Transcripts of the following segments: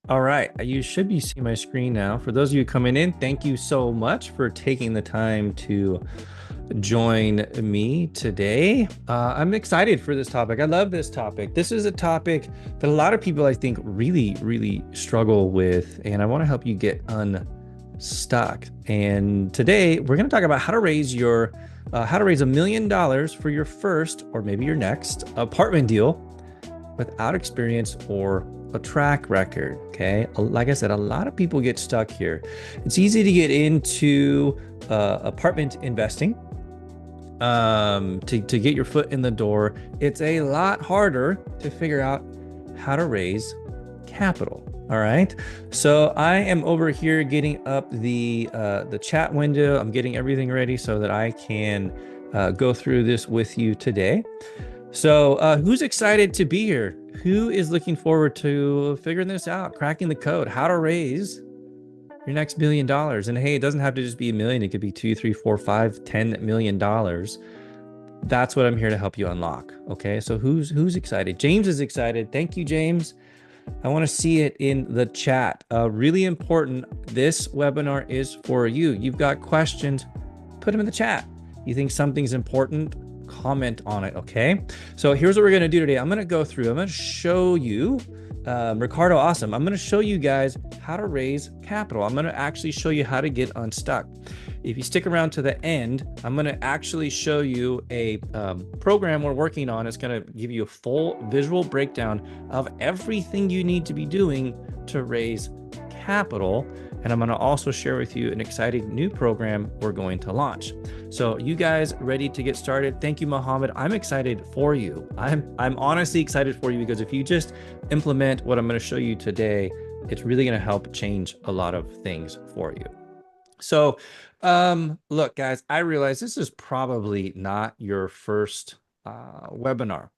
All right, you should be seeing my screen now. For those of you coming in, thank you so much for taking the time to join me today. I'm excited for this topic. I love this topic. This is a topic that a lot of people, I think, really struggle with, and I want to help you get unstuck. And today, we're going to talk about how to raise $1 million for your first or maybe your next apartment deal without experience or a track record. Okay. Like I said, a lot of people get stuck here. It's easy to get into apartment investing, to get your foot in the door. It's a lot harder to figure out how to raise capital. All right. So I am over here getting up the chat window. I'm getting everything ready so that I can go through this with you today. So, who's excited to be here? Who is looking forward to figuring this out, cracking the code, how to raise your next $1 million? And hey, it doesn't have to just be a million. It could be two, three, four, five, $10 million. That's what I'm here to help you unlock. Okay. So who's excited? James is excited. Thank you, James. I want to see it in the chat. Really important. This webinar is for you. You've got questions, put them in the chat. You think something's important, comment on it, okay? So here's what we're going to do today. I'm going to go through, I'm going to show you, Ricardo, awesome. I'm going to show you guys how to raise capital. I'm going to actually show you how to get unstuck. If you stick around to the end, I'm going to actually show you a program we're working on. It's going to give you a full visual breakdown of everything you need to be doing to raise capital. And I'm going to also share with you an exciting new program we're going to launch. So you guys ready to get started? Thank you, Mohammed. I'm excited for you. I'm honestly excited for you because if you just implement what I'm going to show you today, it's really going to help change a lot of things for you. So, look, guys, I realize this is probably not your first webinar.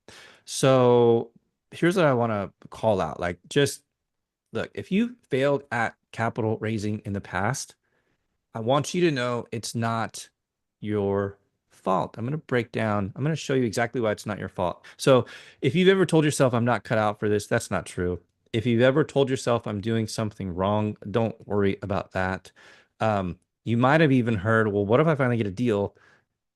So here's what I want to call out. Like, just look, if you failed at capital raising in the past, I want you to know it's not your fault. I'm going to show you exactly why it's not your fault. So if you've ever told yourself I'm not cut out for this, that's not true. If you've ever told yourself I'm doing something wrong, don't worry about that. You might have even heard, well, what if I finally get a deal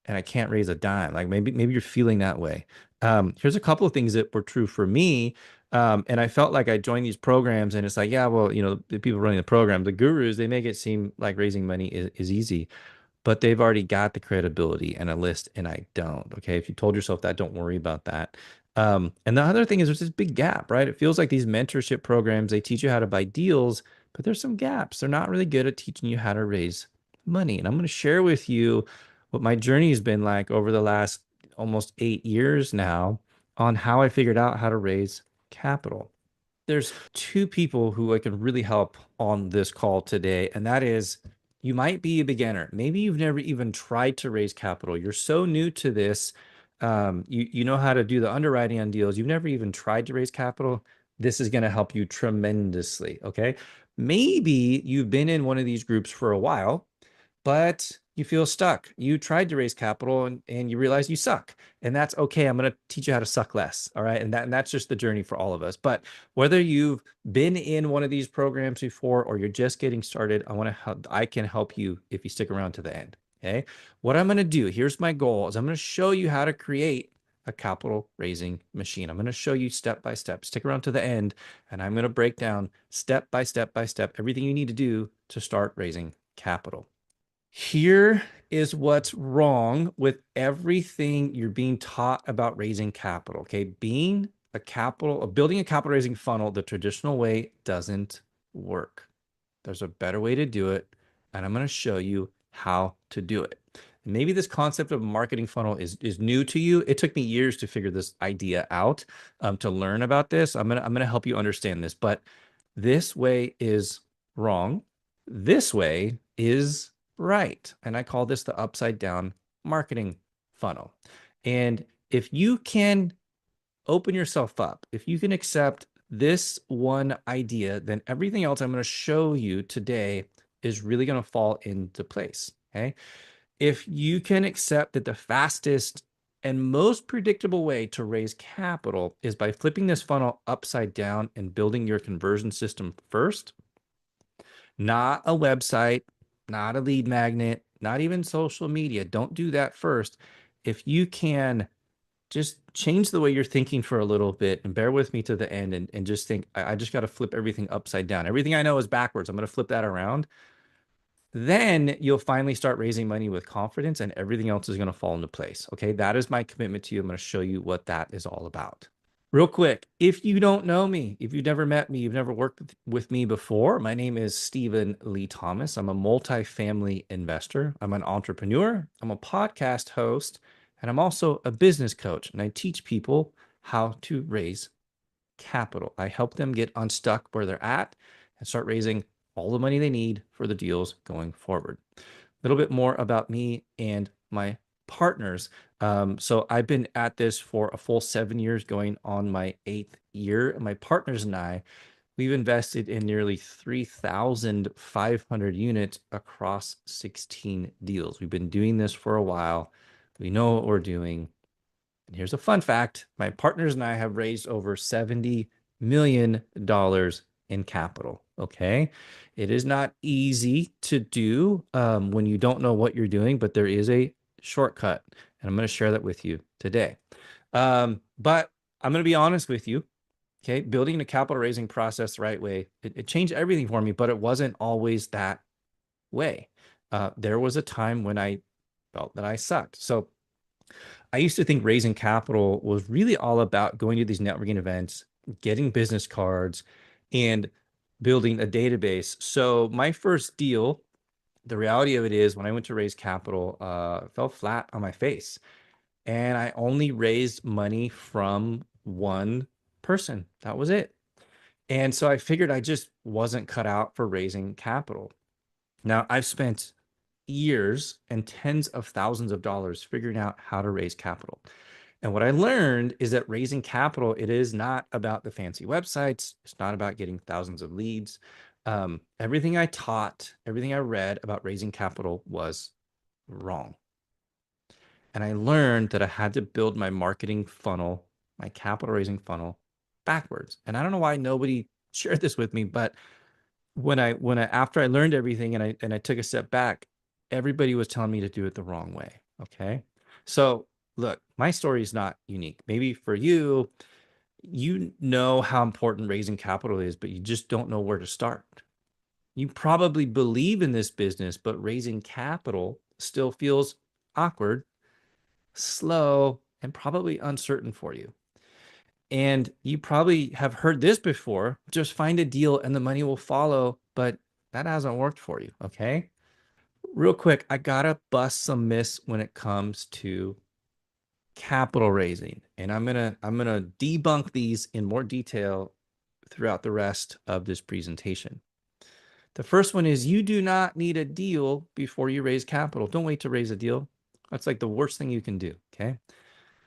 and I can't raise a dime? Like maybe you're feeling that way. Here's a couple of things that were true for me. And I felt like I joined these programs and it's like, yeah, well, the people running the program, the gurus, they make it seem like raising money is easy, but they've already got the credibility and a list and I don't. Okay. If you told yourself that, don't worry about that. And the other thing is there's this big gap, right? It feels like these mentorship programs, they teach you how to buy deals, but there's some gaps. They're not really good at teaching you how to raise money. And I'm going to share with you what my journey has been like over the last almost 8 years now on how I figured out how to raise capital. There's two people who I can really help on this call today, and that is you might be a beginner. Maybe you've never even tried to raise capital. You're so new to this. You know how to do the underwriting on deals. You've never even tried to raise capital. This is going to help you tremendously. Okay. Maybe you've been in one of these groups for a while, but you feel stuck. You tried to raise capital and you realize you suck. And that's okay. I'm going to teach you how to suck less. All right. And that's just the journey for all of us. But whether you've been in one of these programs before or you're just getting started, I can help you if you stick around to the end. Okay. What I'm going to do, here's my goal, is I'm going to show you how to create a capital raising machine. I'm going to show you step by step. Stick around to the end, and I'm going to break down step by step everything you need to do to start raising capital. Here is what's wrong with everything you're being taught about raising capital. Okay. Building a capital raising funnel the traditional way doesn't work. There's a better way to do it. And I'm going to show you how to do it. Maybe this concept of marketing funnel is new to you. It took me years to figure this idea out, to learn about this. I'm gonna help you understand this, but this way is wrong. This way is right. And I call this the upside down marketing funnel. And if you can open yourself up, if you can accept this one idea, then everything else I'm going to show you today is really going to fall into place. Okay. If you can accept that the fastest And most predictable way to raise capital is by flipping this funnel upside down and building your conversion system first, not a website, not a lead magnet, not even social media. Don't do that first. If you can just change the way you're thinking for a little bit and bear with me to the end and just think, I just got to flip everything upside down. Everything I know is backwards. I'm going to flip that around. Then you'll finally start raising money with confidence and everything else is going to fall into place. Okay. That is my commitment to you. I'm going to show you what that is all about. Real quick, if you don't know me, if you've never met me, you've never worked with me before, my name is Stephen Lee Thomas. I'm a multifamily investor. I'm an entrepreneur. I'm a podcast host, and I'm also a business coach. And I teach people how to raise capital. I help them get unstuck where they're at and start raising all the money they need for the deals going forward. A little bit more about me and my partners. So I've been at this for a full 7 years, going on my 8th year. My partners and I, we've invested in nearly 3,500 units across 16 deals. We've been doing this for a while. We know what we're doing. And here's a fun fact. My partners and I have raised over $70 million in capital. Okay. It is not easy to do when you don't know what you're doing, but there is a shortcut. And I'm going to share that with you today. But I'm going to be honest with you. Okay. Building a capital raising process the right way, it changed everything for me, but it wasn't always that way. There was a time when I felt that I sucked. So I used to think raising capital was really all about going to these networking events, getting business cards, and building a database. So my first deal, the reality of it is when I went to raise capital, fell flat on my face. And I only raised money from one person. That was it. And so I figured I just wasn't cut out for raising capital. Now I've spent years and tens of thousands of dollars figuring out how to raise capital. And what I learned is that raising capital, it is not about the fancy websites. It's not about getting thousands of leads. Everything I taught, everything I read about raising capital was wrong. And I learned that I had to build my marketing funnel, my capital raising funnel backwards. And I don't know why nobody shared this with me, but after I learned everything and I took a step back, everybody was telling me to do it the wrong way. Okay. So look, my story is not unique. Maybe for you, you know how important raising capital is, but you just don't know where to start. You probably believe in this business, but raising capital still feels awkward, slow, and probably uncertain for you. And you probably have heard this before, just find a deal and the money will follow, but that hasn't worked for you, okay? Real quick, I gotta bust some myths when it comes to capital raising, and I'm gonna debunk these in more detail throughout the rest of this presentation. The first one is you do not need a deal before you raise capital. Don't wait to raise a deal. That's like the worst thing you can do, okay?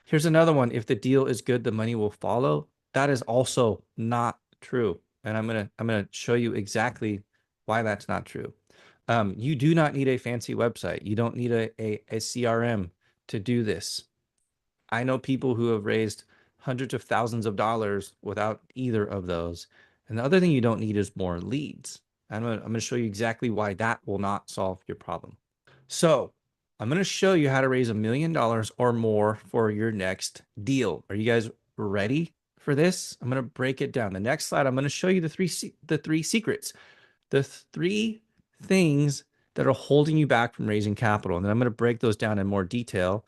Here's another one. If the deal is good, the money will follow. That is also not true. And I'm gonna show you exactly why that's not true. You do not need a fancy website. You don't need a CRM to do this. I know people who have raised hundreds of thousands of dollars without either of those. And the other thing you don't need is more leads. I'm gonna show you exactly why that will not solve your problem. So I'm going to show you how to raise $1 million or more for your next deal. Are you guys ready for this? I'm going to break it down. The next slide, I'm going to show you the three secrets, the three things that are holding you back from raising capital. And then I'm going to break those down in more detail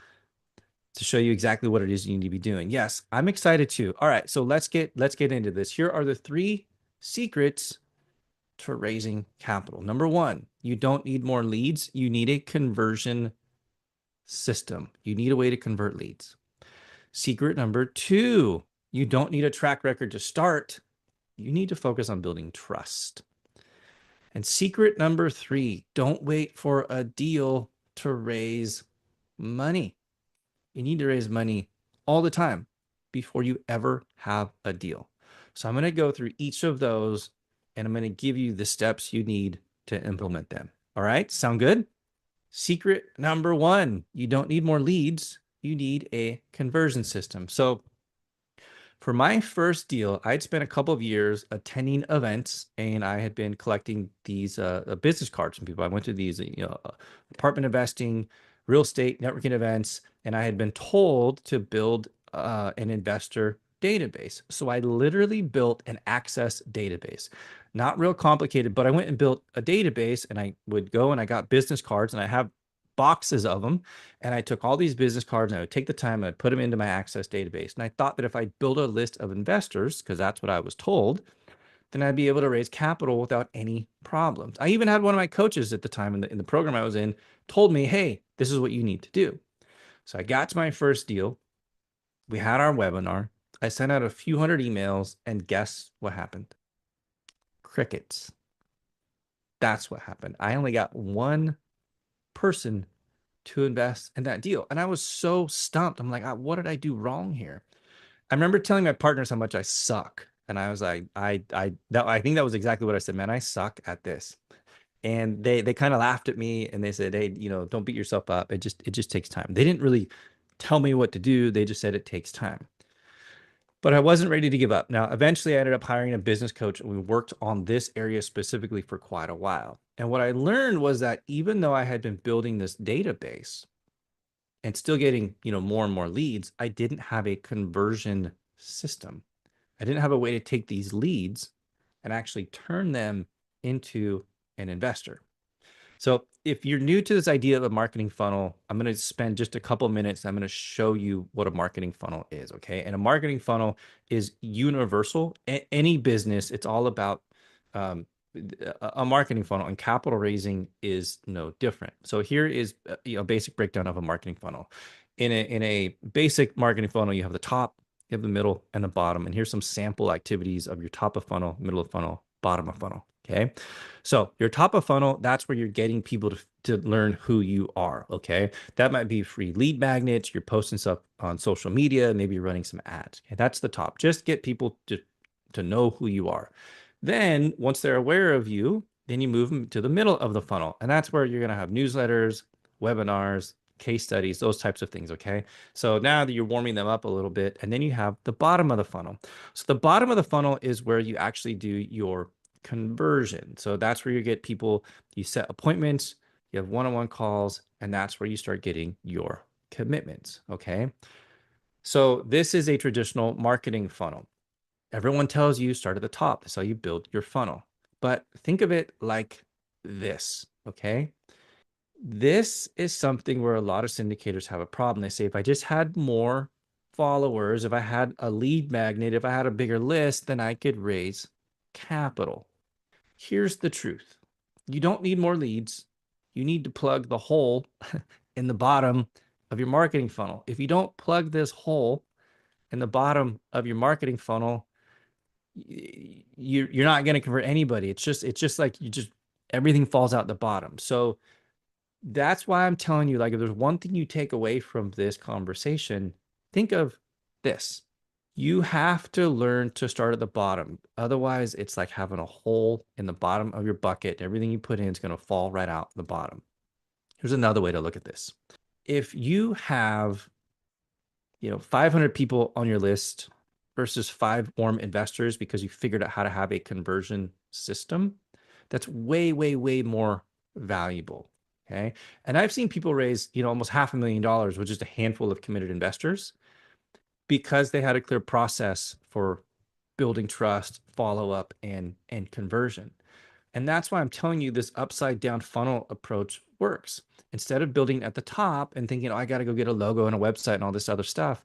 to show you exactly what it is you need to be doing. Yes, I'm excited too. All right, so let's get into this. Here are the 3 secrets to raising capital. Number 1, you don't need more leads. You need a conversion system. You need a way to convert leads. Secret number 2, you don't need a track record to start. You need to focus on building trust. And secret number 3, don't wait for a deal to raise money. You need to raise money all the time before you ever have a deal. So I'm going to go through each of those and I'm going to give you the steps you need to implement them. All right, sound good? Secret number 1, you don't need more leads. you need a conversion system. So for my first deal, I'd spent a couple of years attending events, and I had been collecting these business cards from people. I went to these, apartment investing, real estate networking events, and I had been told to build an investor database. So I literally built an access database. Not real complicated, but I went and built a database, and I would go and I got business cards, and I have boxes of them. And I took all these business cards and I would take the time and I'd put them into my Access database. And I thought that if I build a list of investors, because that's what I was told, then I'd be able to raise capital without any problems. I even had one of my coaches at the time in the program I was in told me, hey, this is what you need to do. So I got to my first deal. We had our webinar. I sent out a few hundred emails, and guess what happened? Crickets. That's what happened. I only got one person to invest in that deal. And I was so stumped. I'm like, what did I do wrong here? I remember telling my partners how much I suck. And I was like, I think that was exactly what I said, man, I suck at this. And they kind of laughed at me and they said, hey, don't beat yourself up. It just takes time. They didn't really tell me what to do. They just said it takes time. But I wasn't ready to give up. Now, eventually I ended up hiring a business coach, and we worked on this area specifically for quite a while. And what I learned was that even though I had been building this database and still getting, more and more leads, I didn't have a conversion system. I didn't have a way to take these leads and actually turn them into an investor. So if you're new to this idea of a marketing funnel, I'm going to spend just a couple minutes. I'm going to show you what a marketing funnel is. Okay. And a marketing funnel is universal. Any business, it's all about a marketing funnel, and capital raising is no different. So here is a basic breakdown of a marketing funnel. In a basic marketing funnel, you have the top, you have the middle, and the bottom. And here's some sample activities of your top of funnel, middle of funnel, bottom of funnel. Okay. So your top of funnel, that's where you're getting people to learn who you are. Okay. That might be free lead magnets. You're posting stuff on social media. Maybe you're running some ads. Okay. That's the top. Just get people to know who you are. Then once they're aware of you, then you move them to the middle of the funnel. And that's where you're going to have newsletters, webinars, case studies, those types of things. Okay. So now that you're warming them up a little bit, and then you have the bottom of the funnel. So the bottom of the funnel is where you actually do your conversion. So that's where you get people, you set appointments, you have one-on-one calls, and that's where you start getting your commitments. Okay. So this is a traditional marketing funnel. Everyone tells you start at the top. That's how you build your funnel. But think of it like this. Okay. This is something where a lot of syndicators have a problem. They say, if I just had more followers, if I had a lead magnet, if I had a bigger list, then I could raise capital. Here's the truth. You don't need more leads. You need to plug the hole in the bottom of your marketing funnel. If you don't plug this hole in the bottom of your marketing funnel, you're not going to convert anybody. It's just like everything falls out the bottom. So that's why I'm telling you, like, if there's one thing you take away from this conversation, think of this. You have to learn to start at the bottom. Otherwise, it's like having a hole in the bottom of your bucket. Everything you put in is going to fall right out the bottom. Here's another way to look at this. If you have, 500 people on your list versus 5 warm investors because you figured out how to have a conversion system, that's way, way, way more valuable. Okay. And I've seen people raise, almost $500,000 with just a handful of committed investors, because they had a clear process for building trust, follow up, and conversion. And that's why I'm telling you this upside down funnel approach works. Instead of building at the top and thinking, oh, I got to go get a logo and a website and all this other stuff,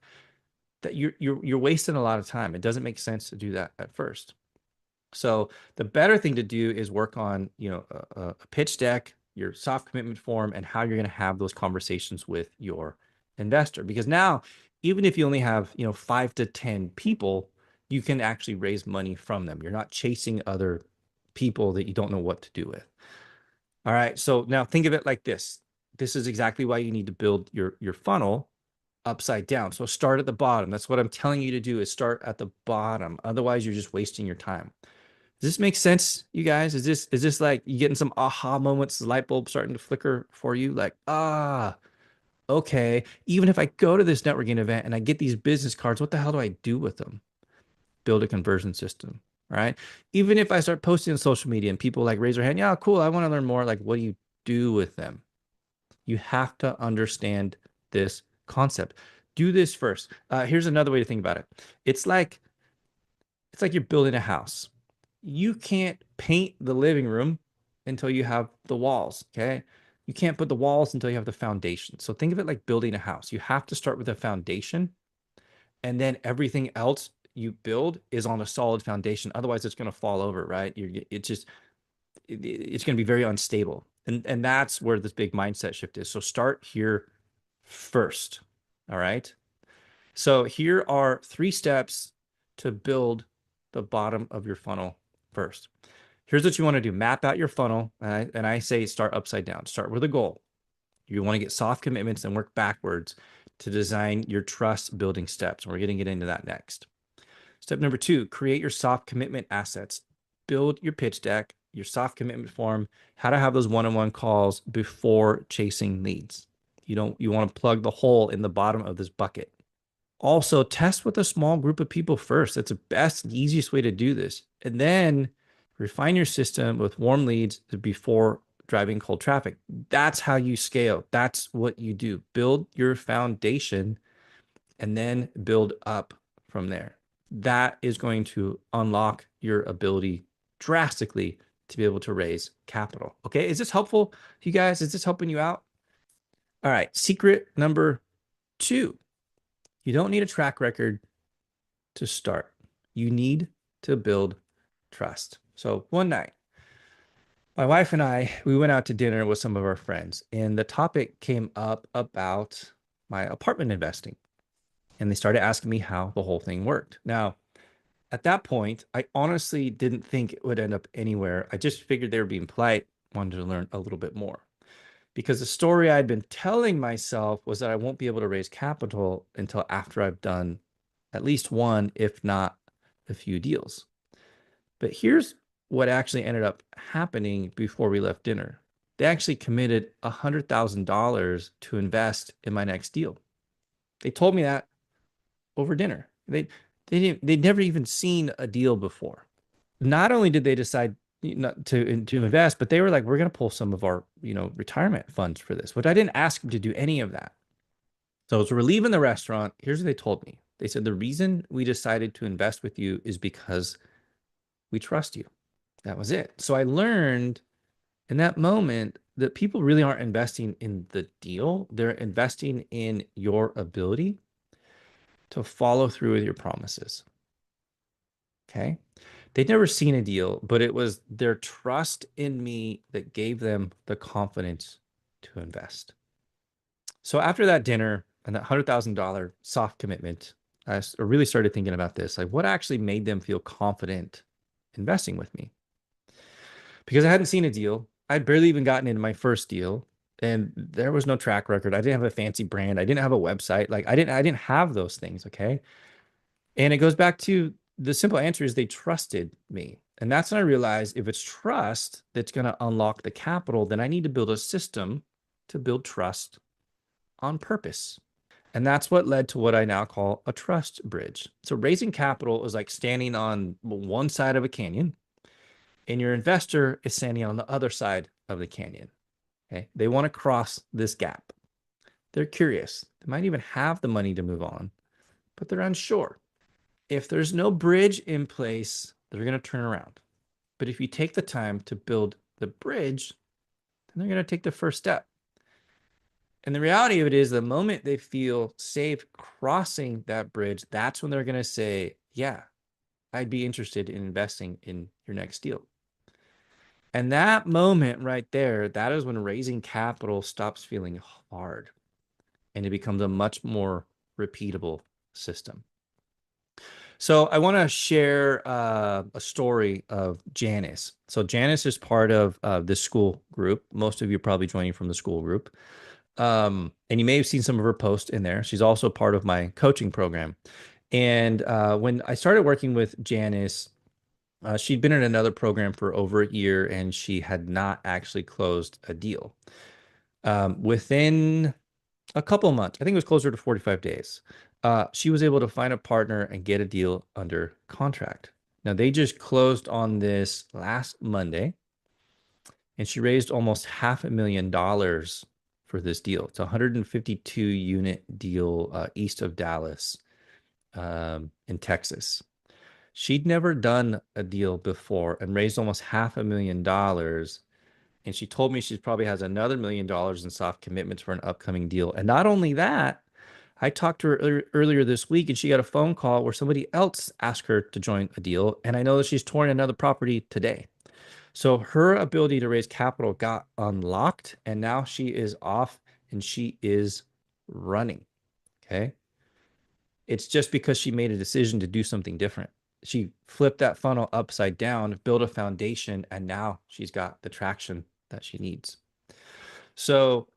that you're wasting a lot of time. It doesn't make sense to do that at first. So the better thing to do is work on, a pitch deck, your soft commitment form, and how you're going to have those conversations with your investor. Because now, even if you only have, 5 to 10 people, you can actually raise money from them. You're not chasing other people that you don't know what to do with. All right. So now think of it like this. This is exactly why you need to build your funnel upside down. So start at the bottom. That's what I'm telling you to do, is start at the bottom. Otherwise, you're just wasting your time. Does this make sense, you guys? Is this like you getting some aha moments, the light bulb starting to flicker for you? Like, Okay, even if I go to this networking event and I get these business cards, what the hell do I do with them? Build a conversion system, right? Even if I start posting on social media and people like raise their hand, yeah, cool, I want to learn more. Like, what do you do with them? You have to understand this concept. Do this first. Here's another way to think about it. It's like it's like you're building a house. You can't paint the living room until you have the walls, okay? You can't put the walls until you have the foundation. So think of it like building a house. You have to start with a foundation, and then everything else you build is on a solid foundation. Otherwise, it's going to fall over, right? It's going to be very unstable. And that's where this big mindset shift is. So start here first. All right. So here are 3 steps to build the bottom of your funnel first. Here's what you want to do. Map out your funnel. And I say start upside down. Start with a goal. You want to get soft commitments and work backwards to design your trust building steps. And we're going to get into that next. Step number 2, create your soft commitment assets. Build your pitch deck, your soft commitment form, how to have those one-on-one calls before chasing leads. You want to plug the hole in the bottom of this bucket. Also, test with a small group of people first. That's the best, easiest way to do this. And then refine your system with warm leads before driving cold traffic. That's how you scale. That's what you do. Build your foundation and then build up from there. That is going to unlock your ability drastically to be able to raise capital. Okay, is this helpful, you guys? Is this helping you out? All right, secret number 2. You don't need a track record to start. You need to build trust. So one night, my wife and I, we went out to dinner with some of our friends, and the topic came up about my apartment investing. And they started asking me how the whole thing worked. Now, at that point, I honestly didn't think it would end up anywhere. I just figured they were being polite, wanted to learn a little bit more. Because the story I'd been telling myself was that I won't be able to raise capital until after I've done at least one, if not a few deals. But here's what actually ended up happening before we left dinner. They actually committed $100,000 to invest in my next deal. They told me that over dinner. They'd never even seen a deal before. Not only did they decide not to invest, but they were like, we're going to pull some of our retirement funds for this, which I didn't ask them to do any of that. So as we're leaving the restaurant, here's what they told me. They said, the reason we decided to invest with you is because we trust you. That was it. So I learned in that moment that people really aren't investing in the deal. They're investing in your ability to follow through with your promises. Okay. They'd never seen a deal, but it was their trust in me that gave them the confidence to invest. So after that dinner and that $100,000 soft commitment, I really started thinking about this. Like, what actually made them feel confident investing with me? Because I hadn't seen a deal. I'd barely even gotten into my first deal, and there was no track record. I didn't have a fancy brand. I didn't have a website. Like I didn't have those things. Okay. And it goes back to the simple answer is they trusted me. And that's when I realized if it's trust that's going to unlock the capital, then I need to build a system to build trust on purpose. And that's what led to what I now call a trust bridge. So raising capital is like standing on one side of a canyon, and your investor is standing on the other side of the canyon. Okay. They want to cross this gap. They're curious. They might even have the money to move on, but they're unsure. If there's no bridge in place, they're going to turn around. But if you take the time to build the bridge, then they're going to take the first step. And the reality of it is the moment they feel safe crossing that bridge, that's when they're going to say, yeah, I'd be interested in investing in your next deal. And that moment right there, that is when raising capital stops feeling hard and it becomes a much more repeatable system. So I want to share a story of Janice. So Janice is part of this Skool group. Most of you are probably joining from the Skool group. And you may have seen some of her posts in there. She's also part of my coaching program. And when I started working with Janice, she'd been in another program for over a year and she had not actually closed a deal. Within a couple of months. I think it was closer to 45 days. She was able to find a partner and get a deal under contract. Now, they just closed on this last Monday, and she raised almost $500,000 for this deal. It's a 152 unit deal east of Dallas in Texas. She'd never done a deal before and raised almost $500,000. And she told me she probably has another $1 million in soft commitments for an upcoming deal. And not only that, I talked to her earlier this week and she got a phone call where somebody else asked her to join a deal. And I know that she's touring another property today. So her ability to raise capital got unlocked and now she is off and she is running. Okay. It's just because she made a decision to do something different. She flipped that funnel upside down, built a foundation, and now she's got the traction that she needs. So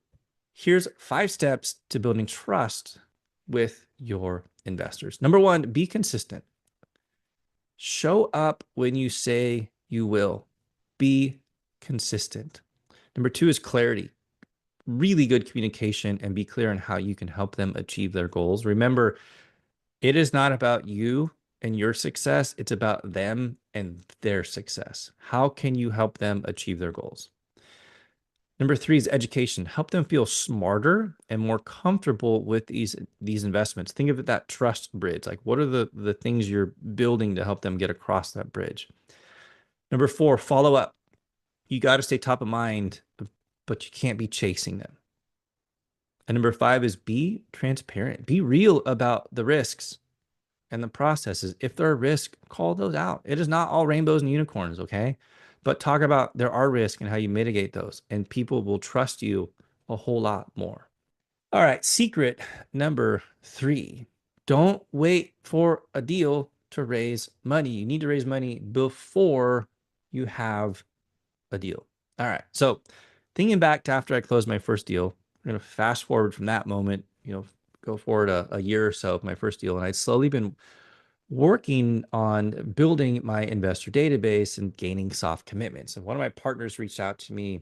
here's 5 steps to building trust with your investors. Number 1, be consistent. Show up when you say you will. Be consistent. Number 2 is clarity. Really good communication and be clear on how you can help them achieve their goals. Remember, it is not about you and your success. It's about them and their success. How can you help them achieve their goals? Number 3 is education. Help them feel smarter and more comfortable with these investments. Think of it that trust bridge. Like, what are the things you're building to help them get across that bridge? Number 4, follow up. You got to stay top of mind, but you can't be chasing them. And number 5 is be transparent. Be real about the risks and the processes. If there are risks, call those out. It is not all rainbows and unicorns, okay? But talk about there are risks and how you mitigate those, and people will trust you a whole lot more. All right, secret number 3. Don't wait for a deal to raise money. You need to raise money before you have a deal. All right, so thinking back to after I closed my first deal, we're going to fast forward from that moment, go forward a year or so of my first deal, and I'd slowly been working on building my investor database and gaining soft commitments. And one of my partners reached out to me,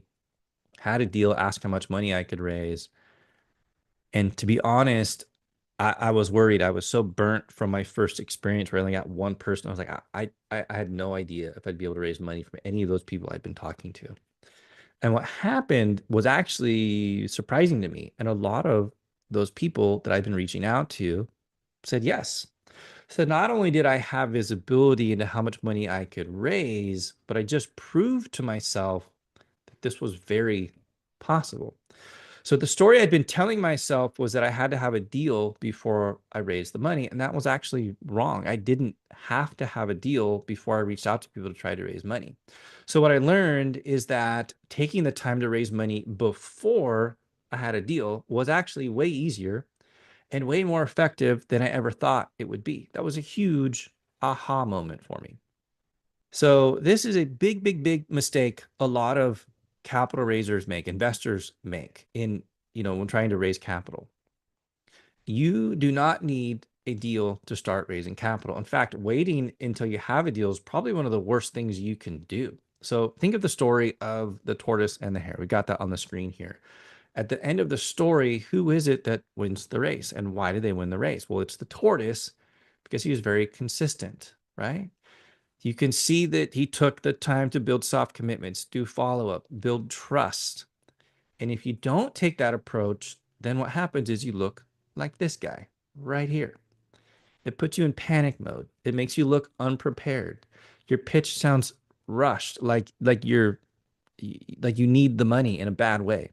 had a deal, asked how much money I could raise. And to be honest, I was worried. I was so burnt from my first experience where I only got one person. I was like, I had no idea if I'd be able to raise money from any of those people I'd been talking to. And what happened was actually surprising to me. And a lot of those people that I've been reaching out to said yes. So not only did I have visibility into how much money I could raise, but I just proved to myself that this was very possible. So the story I'd been telling myself was that I had to have a deal before I raised the money. And that was actually wrong. I didn't have to have a deal before I reached out to people to try to raise money. So what I learned is that taking the time to raise money before I had a deal was actually way easier and way more effective than I ever thought it would be. That was a huge aha moment for me. So this is a big, big, big mistake a lot of capital raisers make, investors make when trying to raise capital. You do not need a deal to start raising capital. In fact, waiting until you have a deal is probably one of the worst things you can do. So think of the story of the tortoise and the hare. We got that on the screen here. At the end of the story, who is it that wins the race? And why did they win the race? Well, it's the tortoise because he was very consistent, right? You can see that he took the time to build soft commitments, do follow-up, build trust. And if you don't take that approach, then what happens is you look like this guy right here. It puts you in panic mode. It makes you look unprepared. Your pitch sounds rushed, like you need the money in a bad way.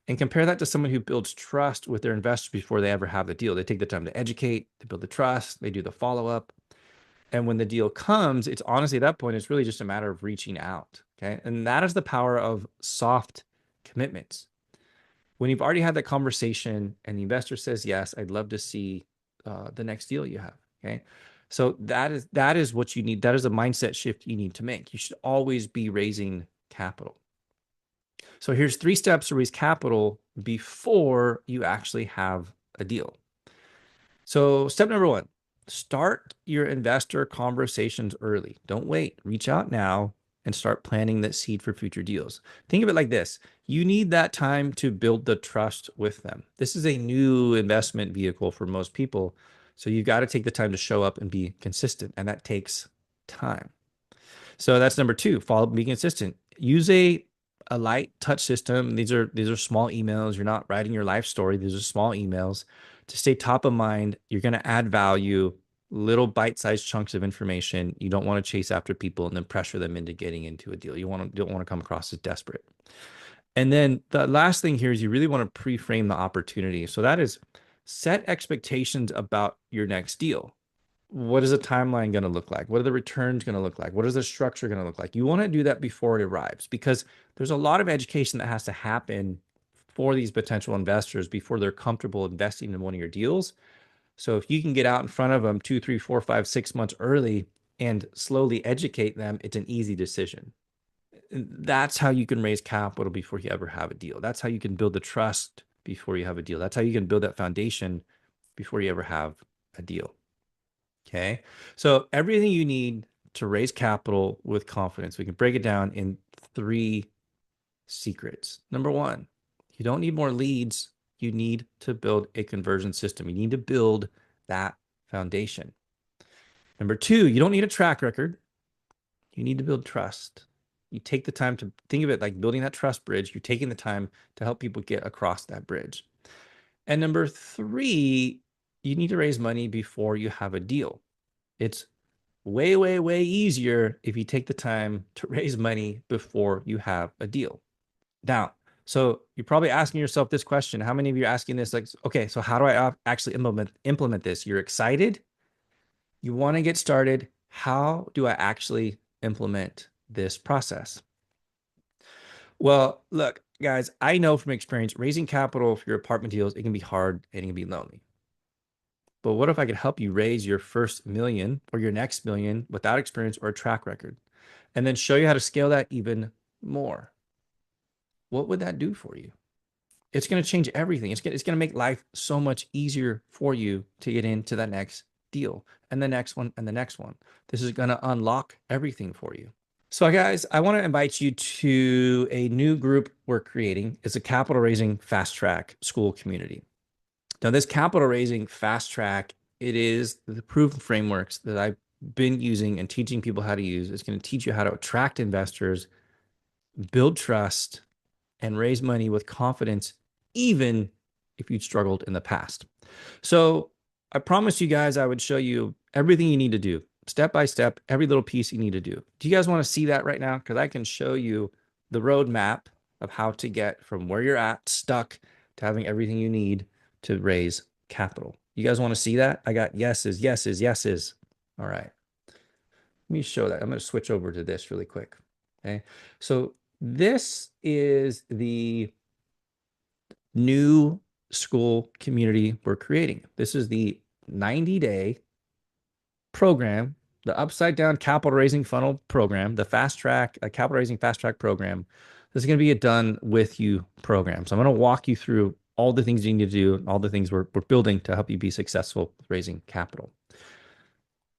And compare that to someone who builds trust with their investors before they ever have the deal. They take the time to educate, they build the trust, they do the follow-up. And when the deal comes, it's honestly at that point, it's really just a matter of reaching out. Okay. And that is the power of soft commitments. When you've already had that conversation and the investor says, yes, I'd love to see the next deal you have. Okay. So that is what you need. That is a mindset shift you need to make. You should always be raising capital. So here's 3 steps to raise capital before you actually have a deal. So step number 1, start your investor conversations early. Don't wait. Reach out now and start planting that seed for future deals. Think of it like this. You need that time to build the trust with them. This is a new investment vehicle for most people. So you've got to take the time to show up and be consistent, and that takes time. So that's number two, follow up and be consistent. Use a light touch system. These are small emails. You're not writing your life story. These are small emails. To stay top of mind, you're going to add value, little bite-sized chunks of information. You don't want to chase after people and then pressure them into getting into a deal. Don't want to come across as desperate. And then the last thing here is you really want to pre-frame the opportunity. So that is set expectations about your next deal. What is the timeline going to look like? What are the returns going to look like? What is the structure going to look like? You want to do that before it arrives, because there's a lot of education that has to happen for these potential investors before they're comfortable investing in one of your deals. So if you can get out in front of them 2, 3, 4, 5, 6 months early and slowly educate them, it's an easy decision. That's how you can raise capital before you ever have a deal. That's how you can build the trust before you have a deal. That's how you can build that foundation before you ever have a deal. Okay. So everything you need to raise capital with confidence, we can break it down in 3 secrets. Number 1, you don't need more leads. You need to build a conversion system. You need to build that foundation. Number 2, you don't need a track record. You need to build trust. You take the time to think of it like building that trust bridge. You're taking the time to help people get across that bridge. And number 3, you need to raise money before you have a deal. It's way, way, way easier if you take the time to raise money before you have a deal. Now, so you're probably asking yourself this question. How many of you are asking this? Like, okay, so how do I actually implement this? You're excited. You want to get started. How do I actually implement this process? Well, look, guys, I know from experience, raising capital for your apartment deals, it can be hard and it can be lonely. But what if I could help you raise your first million or your next million without experience or a track record, and then show you how to scale that even more? What would that do for you? It's going to change everything. It's going to make life so much easier for you to get into that next deal and the next one and the next one. This is going to unlock everything for you. So guys, I want to invite you to a new group we're creating. It's a capital raising fast track Skool community. Now, this capital raising fast track, it is the proven frameworks that I've been using and teaching people how to use. It's going to teach you how to attract investors, build trust, and raise money with confidence, even if you'd struggled in the past. So I promised you guys I would show you everything you need to do, step by step, every little piece you need to do. Do you guys want to see that right now? Because I can show you the roadmap of how to get from where you're at, stuck, to having everything you need to raise capital. You guys want to see that? I got yeses, yeses, yeses. All right. Let me show that. I'm going to switch over to this really quick. Okay. So this is the new Skool community we're creating. This is the 90-day program, the upside down capital raising funnel program, the fast track, capital raising fast track program. This is going to be a done with you program. So I'm going to walk you through all the things you need to do, all the things we're building to help you be successful with raising capital.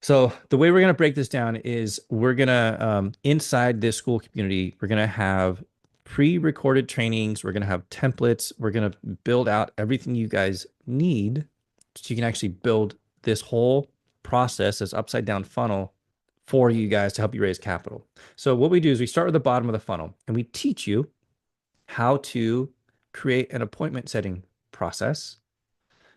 So the way we're going to break this down is we're going to, inside this Skool community, we're going to have pre-recorded trainings. We're going to have templates. We're going to build out everything you guys need so you can actually build this whole process, this upside down funnel for you guys to help you raise capital. So what we do is we start with the bottom of the funnel and we teach you how to create an appointment setting process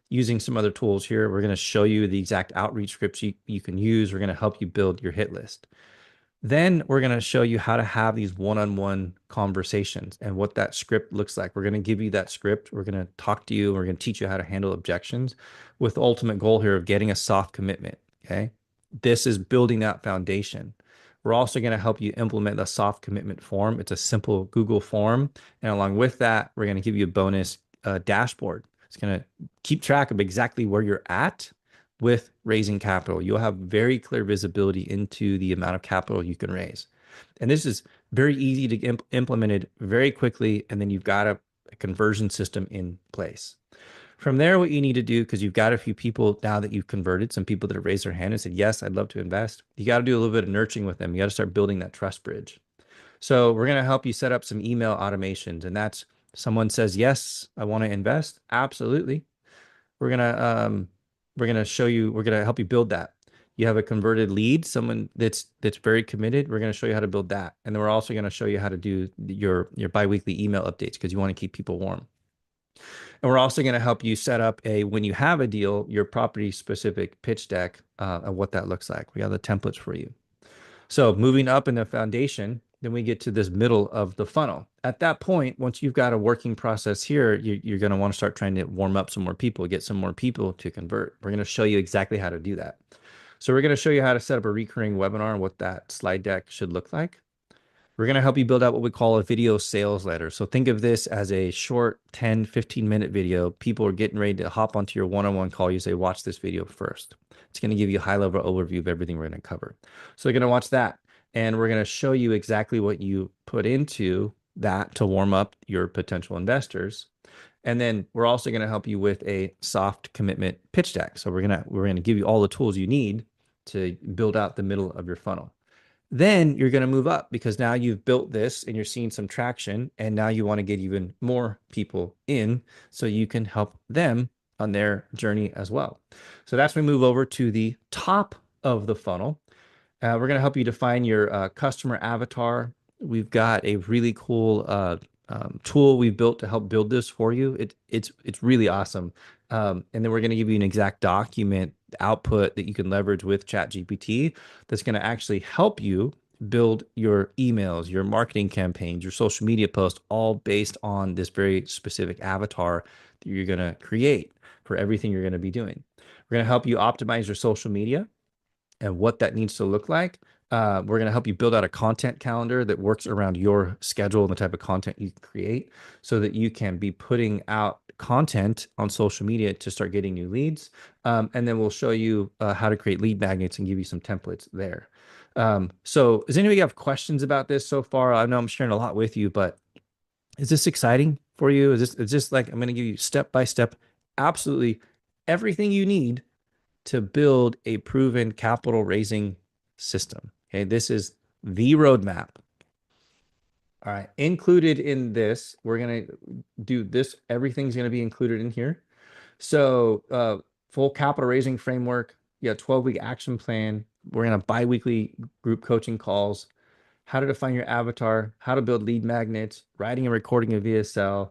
using some other tools here. We're going to show you the exact outreach scripts you can use. We're going to help you build your hit list. Then we're going to show you how to have these one-on-one conversations and what that script looks like. We're going to give you that script. We're going to talk to you. We're going to teach you how to handle objections with the ultimate goal here of getting a soft commitment. Okay. This is building that foundation. We're also going to help you implement the soft commitment form. It's a simple Google form. And along with that, we're going to give you a bonus dashboard. It's going to keep track of exactly where you're at with raising capital. You'll have very clear visibility into the amount of capital you can raise. And this is very easy to implement it very quickly. And then you've got a conversion system in place. From there, what you need to do, because you've got a few people now that you've converted, some people that have raised their hand and said, yes, I'd love to invest. You got to do a little bit of nurturing with them. You got to start building that trust bridge. So we're going to help you set up some email automations, and that's someone says, yes, I want to invest. Absolutely. We're going to show you, we're going to help you build that. You have a converted lead, someone that's very committed. We're going to show you how to build that. And then we're also going to show you how to do your biweekly email updates because you want to keep people warm. And we're also going to help you set up when you have a deal, your property specific pitch deck of what that looks like. We have the templates for you. So moving up in the foundation, then we get to this middle of the funnel. At that point, once you've got a working process here, you're going to want to start trying to warm up some more people, get some more people to convert. We're going to show you exactly how to do that. So we're going to show you how to set up a recurring webinar and what that slide deck should look like. We're going to help you build out what we call a video sales letter. So think of this as a short 10, 15-minute video. People are getting ready to hop onto your one-on-one call. You say, watch this video first. It's going to give you a high-level overview of everything we're going to cover. So you're going to watch that. And we're going to show you exactly what you put into that to warm up your potential investors. And then we're also going to help you with a soft commitment pitch deck. So we're going to give you all the tools you need to build out the middle of your funnel. Then you're going to move up because now you've built this and you're seeing some traction, and now you want to get even more people in so you can help them on their journey as well. So that's when we move over to the top of the funnel. We're going to help you define your customer avatar. We've got a really cool tool we've built to help build this for you. It's really awesome. And then we're going to give you an exact document output that you can leverage with ChatGPT that's going to actually help you build your emails, your marketing campaigns, your social media posts, all based on this very specific avatar that you're going to create for everything you're going to be doing. We're going to help you optimize your social media and what that needs to look like. We're going to help you build out a content calendar that works around your schedule and the type of content you create so that you can be putting out content on social media to start getting new leads. And then we'll show you how to create lead magnets and give you some templates there. So does anybody have questions about this so far? I know I'm sharing a lot with you, but is this exciting for you? Is this like, I'm going to give you step by step, absolutely everything you need to build a proven capital raising system. Okay, this is the roadmap. All right, included in this, we're going to do this. Everything's going to be included in here. So full capital raising framework, 12-week action plan. We're going to bi-weekly group coaching calls, how to define your avatar, how to build lead magnets, writing and recording a VSL,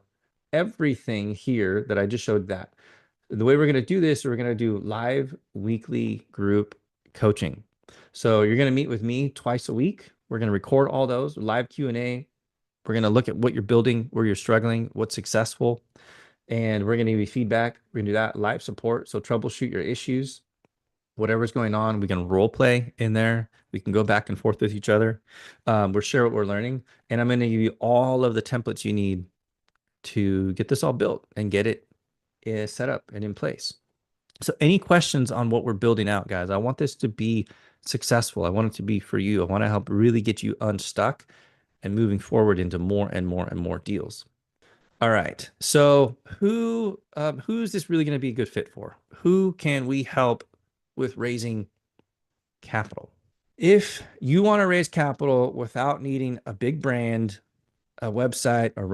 everything here that I just showed that. The way we're going to do this, we're going to do live weekly group coaching. So you're going to meet with me twice a week. We're going to record all those live Q&A. We're going to look at what you're building, where you're struggling, what's successful, and we're going to give you feedback. We're going to do that live support. So troubleshoot your issues, whatever's going on. We can role play in there. We can go back and forth with each other. We'll share what we're learning, and I'm going to give you all of the templates you need to get this all built and get it is set up and in place. So any questions on what we're building out, guys? I want this to be successful. I want it to be for you. I want to help really get you unstuck and moving forward into more and more and more deals. All right. So who's this really going to be a good fit for? Who can we help with raising capital? If you want to raise capital without needing a big brand, a website, or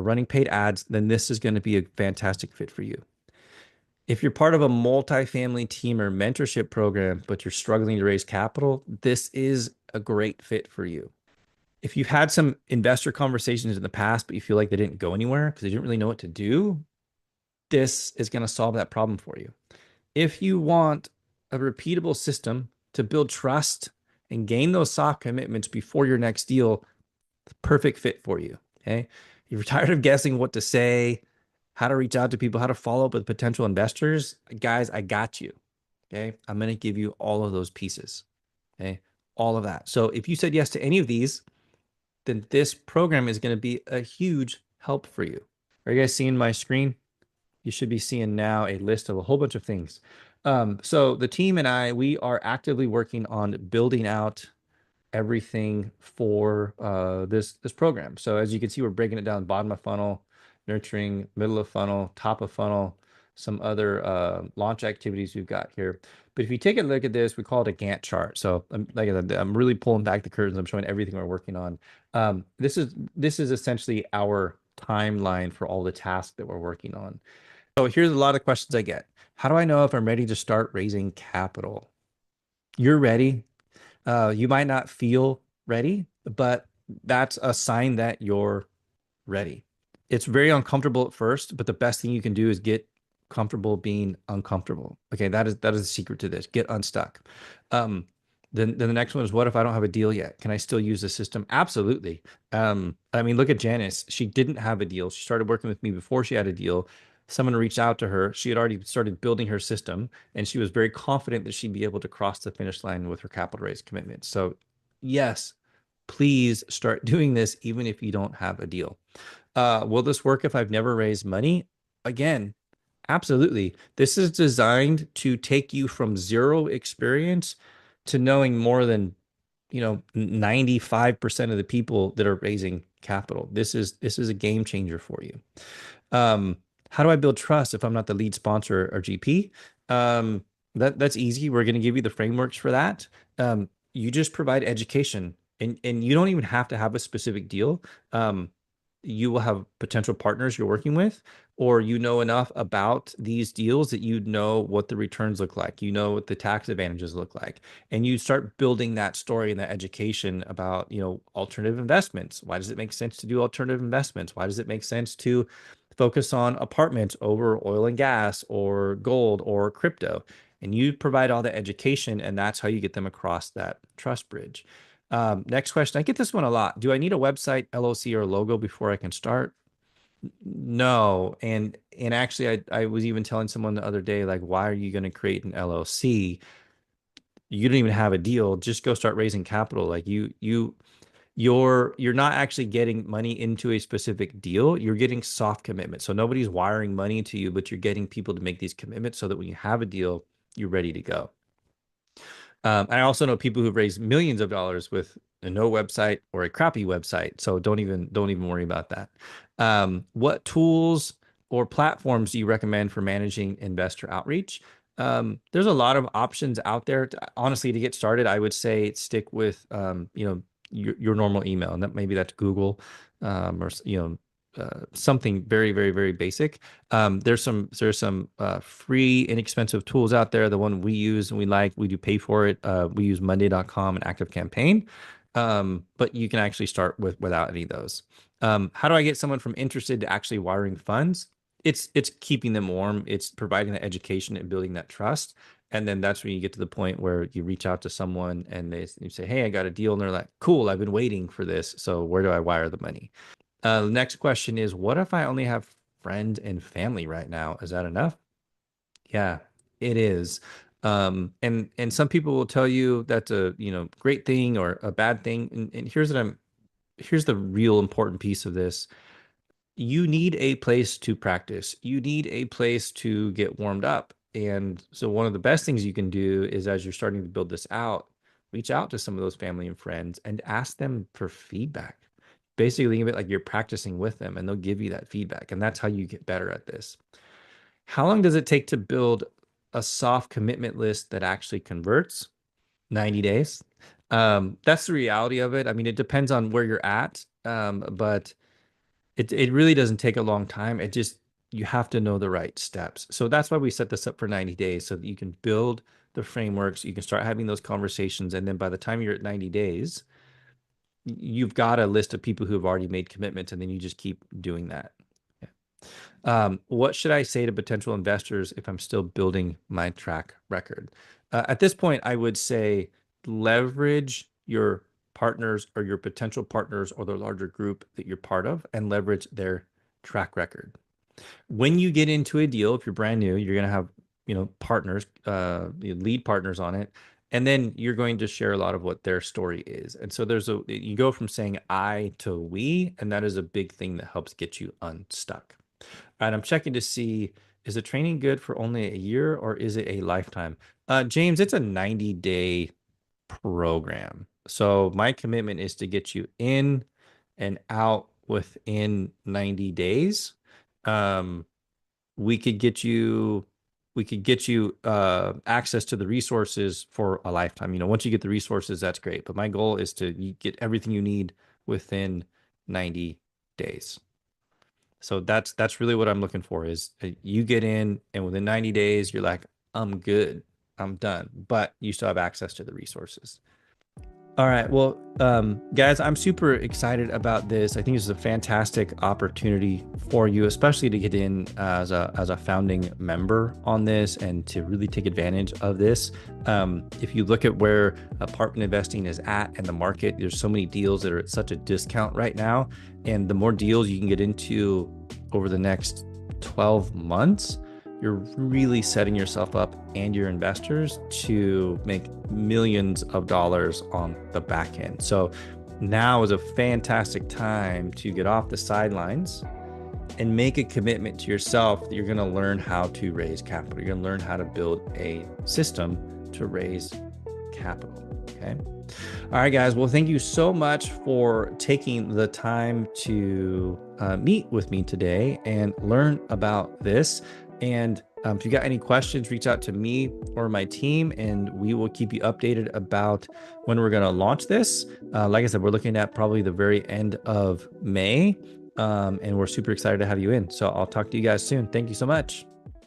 running paid ads, then this is going to be a fantastic fit for you. If you're part of a multifamily team or mentorship program, but you're struggling to raise capital, this is a great fit for you. If you've had some investor conversations in the past, but you feel like they didn't go anywhere because they didn't really know what to do, this is going to solve that problem for you. If you want a repeatable system to build trust and gain those soft commitments before your next deal, the perfect fit for you. Okay. You're tired of guessing what to say, how to reach out to people, how to follow up with potential investors. Guys, I got you. Okay. I'm going to give you all of those pieces. Okay. All of that. So if you said yes to any of these, then this program is going to be a huge help for you. Are you guys seeing my screen? You should be seeing now a list of a whole bunch of things. So the team and I, we are actively working on building out everything for this program. So as you can see, we're breaking it down: bottom of funnel, nurturing, middle of funnel, top of funnel, some other launch activities we've got here. But if you take a look at this, we call it a Gantt chart. So like I said, I'm really pulling back the curtains. I'm showing everything we're working on. This is essentially our timeline for all the tasks that we're working on. So here's a lot of questions I get. How do I know if I'm ready to start raising capital? You're ready. You might not feel ready, but that's a sign that you're ready. It's very uncomfortable at first, but the best thing you can do is get comfortable being uncomfortable. Okay, that is the secret to this. Get unstuck. Um, then the next one is, what if I don't have a deal yet? Can I still use the system? Absolutely. I mean, look at Janice. She didn't have a deal. She started working with me before she had a deal. Someone reached out to her. She had already started building her system, and she was very confident that she'd be able to cross the finish line with her capital raise commitment. So, yes, please start doing this even if you don't have a deal. Will this work if I've never raised money? Again, absolutely. This is designed to take you from zero experience to knowing more than, 95% of the people that are raising capital. This is a game changer for you. Um, how do I build trust if I'm not the lead sponsor or GP? That's easy. We're going to give you the frameworks for that. You just provide education, and you don't even have to have a specific deal. You will have potential partners you're working with, or you know enough about these deals that you know what the returns look like, you know what the tax advantages look like, and you start building that story and that education about, alternative investments. Why does it make sense to do alternative investments? Why does it make sense to focus on apartments over oil and gas or gold or crypto? And you provide all the education, and that's how you get them across that trust bridge. Next question. I get this one a lot. Do I need a website, LLC, or logo before I can start? No. And actually, I was even telling someone the other day, like, why are you going to create an LLC? You don't even have a deal. Just go start raising capital. Like you're not actually getting money into a specific deal. You're getting soft commitment. So nobody's wiring money to you, but you're getting people to make these commitments so that when you have a deal, you're ready to go. I also know people who've raised millions of dollars with no website or a crappy website. So don't even worry about that. What tools or platforms do you recommend for managing investor outreach? There's a lot of options out there. Honestly, to get started, I would say stick with your normal email, and maybe that's Google, or something very, very, very basic. There's some free, inexpensive tools out there. The one we use and we do pay for it. We use Monday.com and Active Campaign, but you can actually start without any of those. How do I get someone from interested to actually wiring funds? It's keeping them warm. It's providing that education and building that trust. And then that's when you get to the point where you reach out to someone and you say, "Hey, I got a deal," and they're like, "Cool, I've been waiting for this. So where do I wire the money?" The next question is, what if I only have friends and family right now? Is that enough? Yeah, it is. And some people will tell you that's a, great thing or a bad thing. And here's the real important piece of this. You need a place to practice. You need a place to get warmed up. And so one of the best things you can do is, as you're starting to build this out, reach out to some of those family and friends and ask them for feedback. Basically, think of it like you're practicing with them, and they'll give you that feedback. And that's how you get better at this. How long does it take to build a soft commitment list that actually converts? 90 days. That's the reality of it. I mean, it depends on where you're at, but it really doesn't take a long time. You have to know the right steps. So that's why we set this up for 90 days so that you can build the frameworks, you can start having those conversations, and then by the time you're at 90 days, you've got a list of people who have already made commitments, and then you just keep doing that. Yeah. What should I say to potential investors if I'm still building my track record? At this point, I would say leverage your partners or your potential partners or the larger group that you're part of and leverage their track record. When you get into a deal, if you're brand new, you're going to have, partners, lead partners on it. And then you're going to share a lot of what their story is. And so you go from saying I to we, and that is a big thing that helps get you unstuck. And I'm checking to see, is the training good for only a year or is it a lifetime? James, it's a 90-day program. So my commitment is to get you in and out within 90 days. We could get you we could get you access to the resources for a lifetime. Once you get the resources, that's great. But my goal is to get everything you need within 90 days. So that's really what I'm looking for is you get in and within 90 days, you're like, I'm good. I'm done. But you still have access to the resources. All right. Well, guys, I'm super excited about this. I think this is a fantastic opportunity for you, especially to get in as a founding member on this and to really take advantage of this. If you look at where apartment investing is at in the market, there's so many deals that are at such a discount right now. And the more deals you can get into over the next 12 months, you're really setting yourself up and your investors to make millions of dollars on the back end. So now is a fantastic time to get off the sidelines and make a commitment to yourself that you're going to learn how to raise capital. You're going to learn how to build a system to raise capital. Okay. All right, guys. Well, thank you so much for taking the time to meet with me today and learn about this. And if you got any questions, reach out to me or my team, and we will keep you updated about when we're going to launch this. Like I said, we're looking at probably the very end of May, and we're super excited to have you in. So I'll talk to you guys soon. Thank you so much.